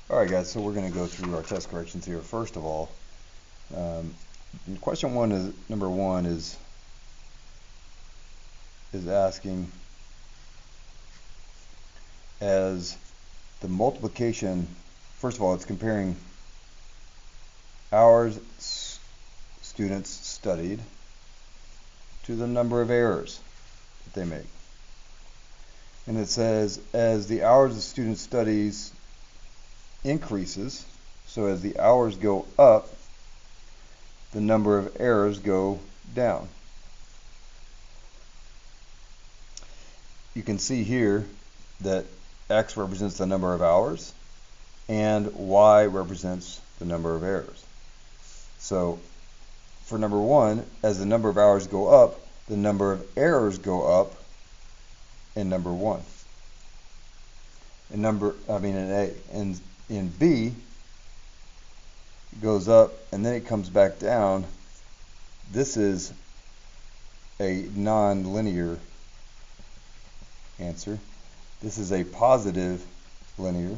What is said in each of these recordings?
Alright guys, so we're going to go through our test corrections here. First of all, question one is, number one is asking, as the multiplication, first of all, it's comparing hours students studied to the number of errors that they make. And it says, as the hours the student studies increases, so as the hours go up, the number of errors go down. You can see here that X represents the number of hours and Y represents the number of errors. So for number one, as the number of hours go up, the number of errors go up in number one. In A. And in B, it goes up and then it comes back down. This is a non-linear answer. This is a positive linear.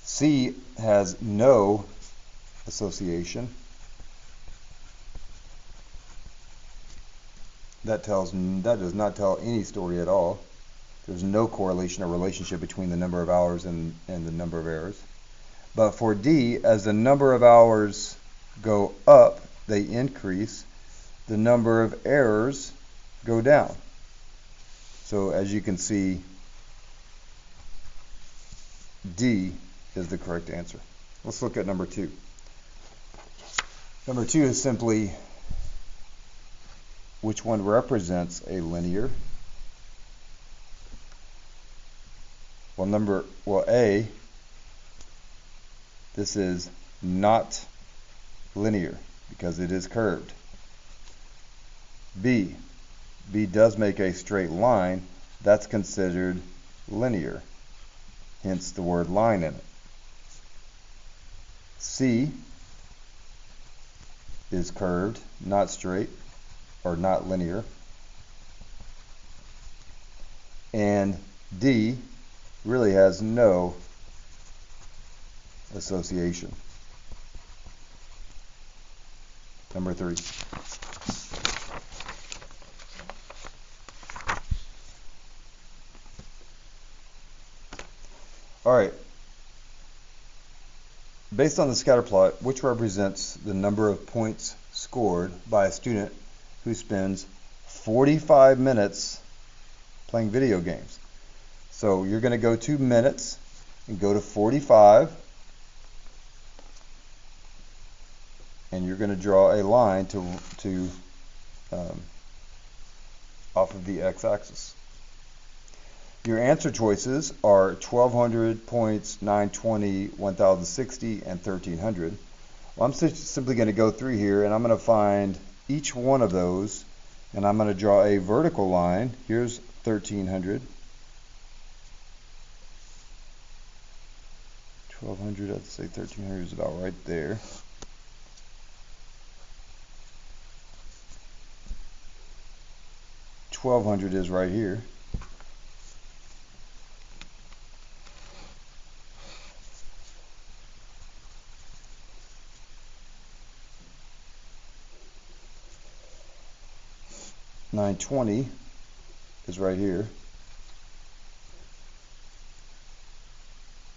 C has no association. That does not tell any story at all. There's no correlation or relationship between the number of hours and the number of errors. But for D, as the number of hours go up, they increase. The number of errors go down. So as you can see, D is the correct answer. Let's look at number two. Number two is simply which one represents a linear. Well, A, this is not linear because it is curved. B does make a straight line. That's considered linear, hence the word line in it. C is curved, not straight, or not linear. And D really has no association. Number three. All right. Based on the scatter plot, which represents the number of points scored by a student who spends 45 minutes playing video games? So you're going to go to minutes and go to 45, and you're going to draw a line to off of the x-axis. Your answer choices are 1200 points, 920, 1060, and 1300. Well, I'm simply going to go through here and I'm going to find each one of those, and I'm going to draw a vertical line. Here's 1300. 1200, I'd say 1300 is about right there. $1,200 is right here. $920 is right here.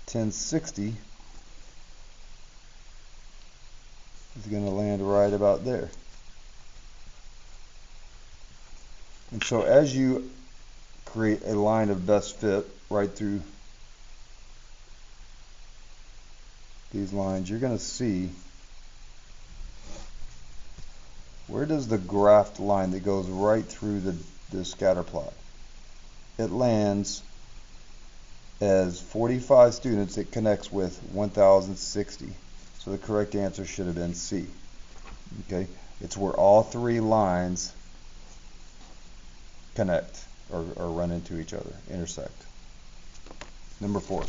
$1060 is going to land right about there. And so as you create a line of best fit right through these lines, you're going to see, where does the graphed line that goes right through the scatter plot? It lands as 45 students. It connects with 1060. So the correct answer should have been C. Okay, it's where all three lines connect or run into each other, intersect. Number four.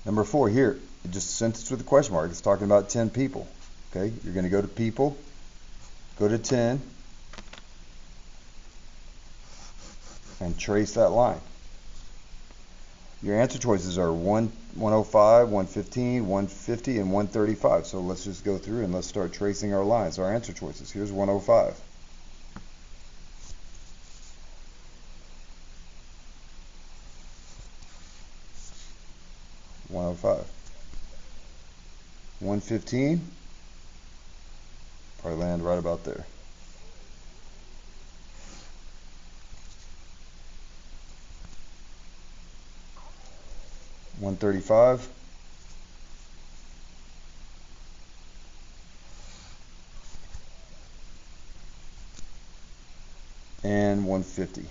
Number four here, just a sentence with a question mark. It's talking about 10 people. Okay, you're going to go to people, go to 10, and trace that line. Your answer choices are 105, 115, 150, and 135. So let's just go through and let's start tracing our lines, our answer choices. Here's 105. $105. 115, probably land right about there. 135. And 150.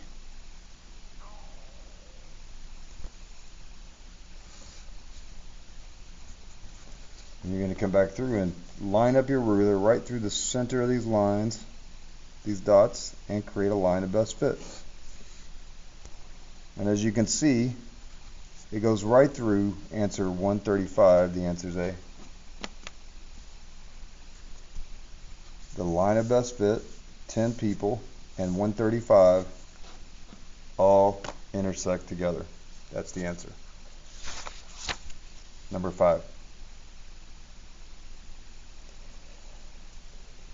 And you're going to come back through and line up your ruler right through the center of these lines, these dots, and create a line of best fit. And as you can see, it goes right through answer 135. The answer is A. The line of best fit, 10 people, and 135 all intersect together. That's the answer. Number 5.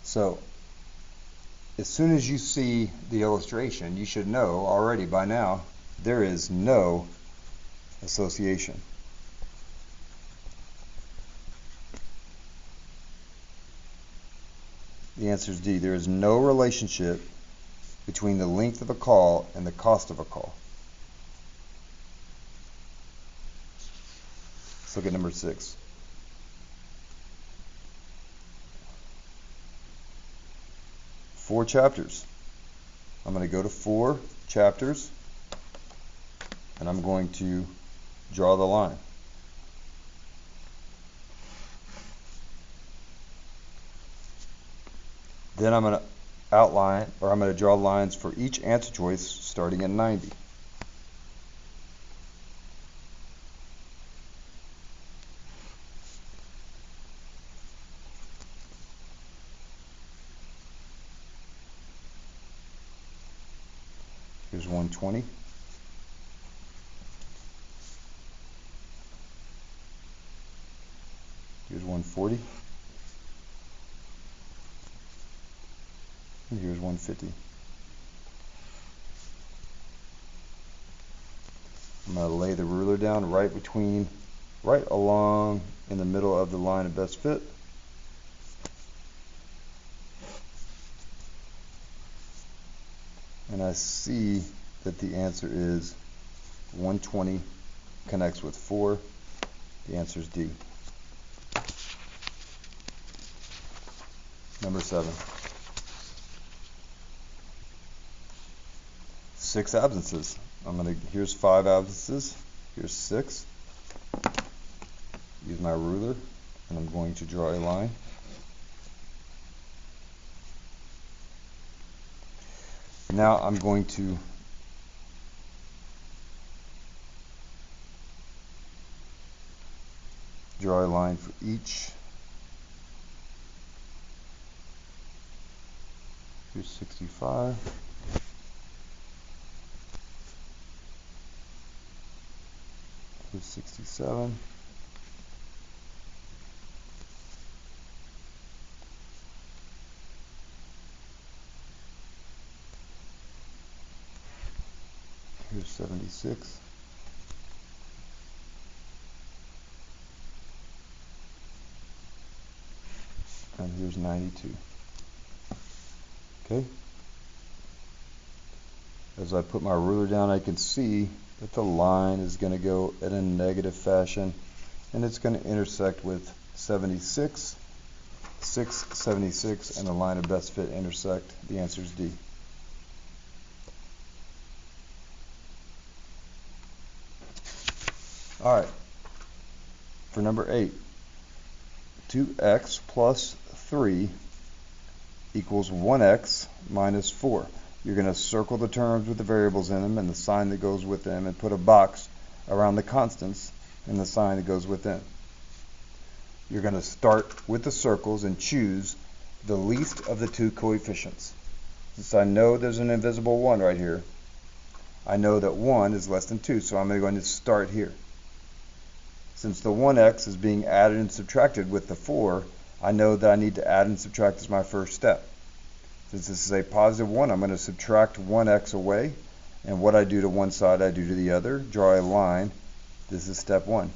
So, as soon as you see the illustration, you should know already by now there is no association. The answer is D. There is no relationship between the length of a call and the cost of a call. Let's look at number 6. Four chapters. I'm going to go to 4 chapters and I'm going to draw the line. Then I'm going to outline, or I'm going to draw lines for each answer choice starting at 90. Here's 120. Here's 140. And here's 150. I'm going to lay the ruler down right along in the middle of the line of best fit. And I see that the answer is 120 connects with 4. The answer is D. Number 7. 6 absences. Here's 5 absences. Here's 6. Use my ruler and I'm going to draw a line. Now I'm going to draw a line for each. Here's 65. Here's 67. Here's 76. And here's 92. Okay? As I put my ruler down, I can see that the line is going to go in a negative fashion, and it's going to intersect with 76, 76, and the line of best fit intersect. The answer is D. All right, for number 8, 2x plus 3 equals 1x minus 4. You're going to circle the terms with the variables in them and the sign that goes with them and put a box around the constants and the sign that goes with them. You're going to start with the circles and choose the least of the 2 coefficients. Since I know there's an invisible 1 right here, I know that 1 is less than 2, so I'm going to start here. Since the 1x is being added and subtracted with the 4, I know that I need to add and subtract as my first step. Since this is a positive 1, I'm going to subtract 1x away, and what I do to one side, I do to the other. Draw a line. This is step 1.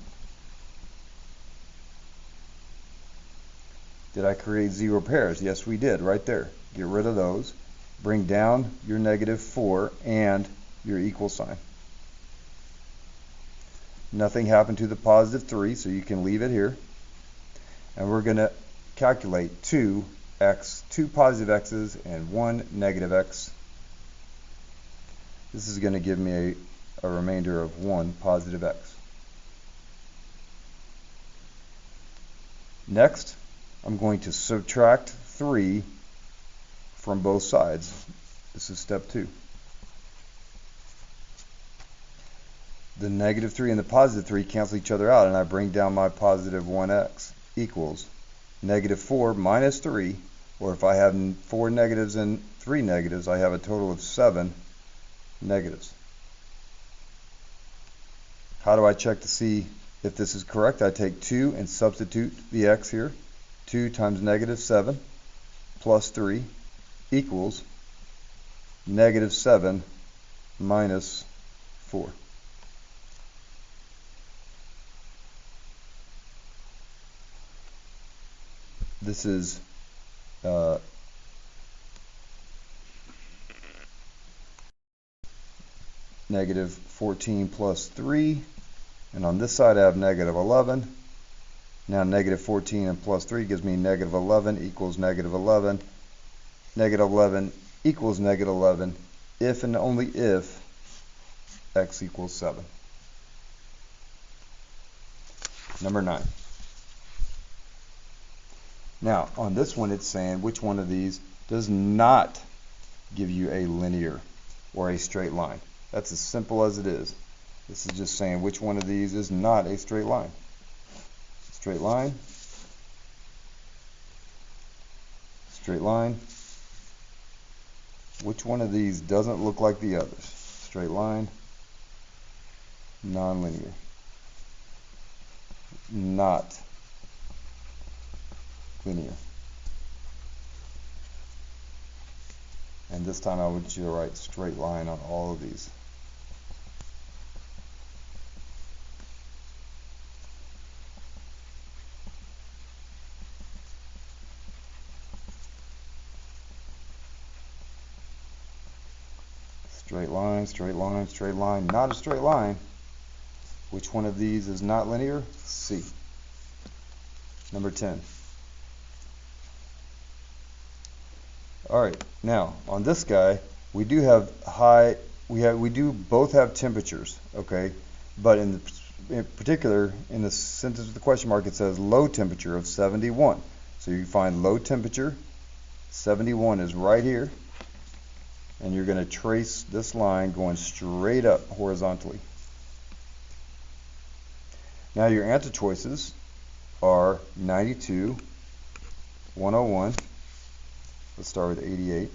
Did I create 0 pairs? Yes, we did, right there. Get rid of those. Bring down your negative 4 and your equal sign. Nothing happened to the positive 3, so you can leave it here. And we're going to calculate 2 positive x's and 1 negative x. This is going to give me a remainder of 1 positive x. Next, I'm going to subtract 3 from both sides. This is step 2. The negative 3 and the positive 3 cancel each other out, and I bring down my positive 1x equals negative 4 minus 3, or if I have 4 negatives and 3 negatives, I have a total of 7 negatives. How do I check to see if this is correct? I take 2 and substitute the x here. 2 times negative 7 plus 3 equals negative 7 minus 4. This is negative 14 plus 3, and on this side I have negative 11. Now negative 14 and plus 3 gives me negative 11 equals negative 11. Negative 11 equals negative 11 if and only if x equals 7. Number 9. Now, on this one, it's saying which one of these does not give you a linear or a straight line. That's as simple as it is. This is just saying which one of these is not a straight line. Straight line. Straight line. Which one of these doesn't look like the others? Straight line. Nonlinear. Not linear. And this time I want you to write straight line on all of these. Straight line, straight line, straight line, not a straight line. Which one of these is not linear? C. Number 10. Alright, now on this guy we do have we do both have temperatures, okay, but in particular in the sentence with the question mark it says low temperature of 71. So you find low temperature 71 is right here, and you're going to trace this line going straight up horizontally. Now your answer choices are 92, 101. Let's start with 88.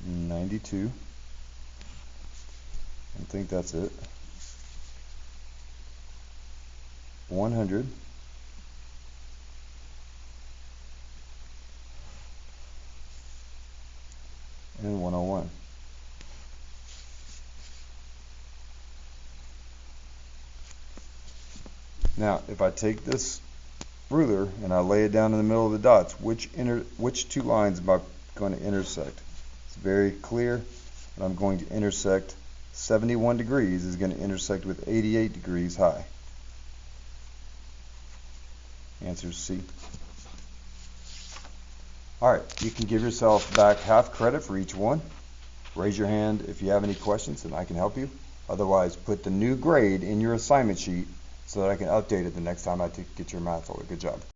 92. I think that's it. 100. And 101. Now, if I take this ruler and I lay it down in the middle of the dots, which two lines am I going to intersect? It's very clear that I'm going to intersect 71 degrees is going to intersect with 88 degrees high. Answer is C. Alright, you can give yourself back half credit for each one. Raise your hand if you have any questions and I can help you. Otherwise, put the new grade in your assignment sheet so that I can update it the next time I get your math folder. Good job.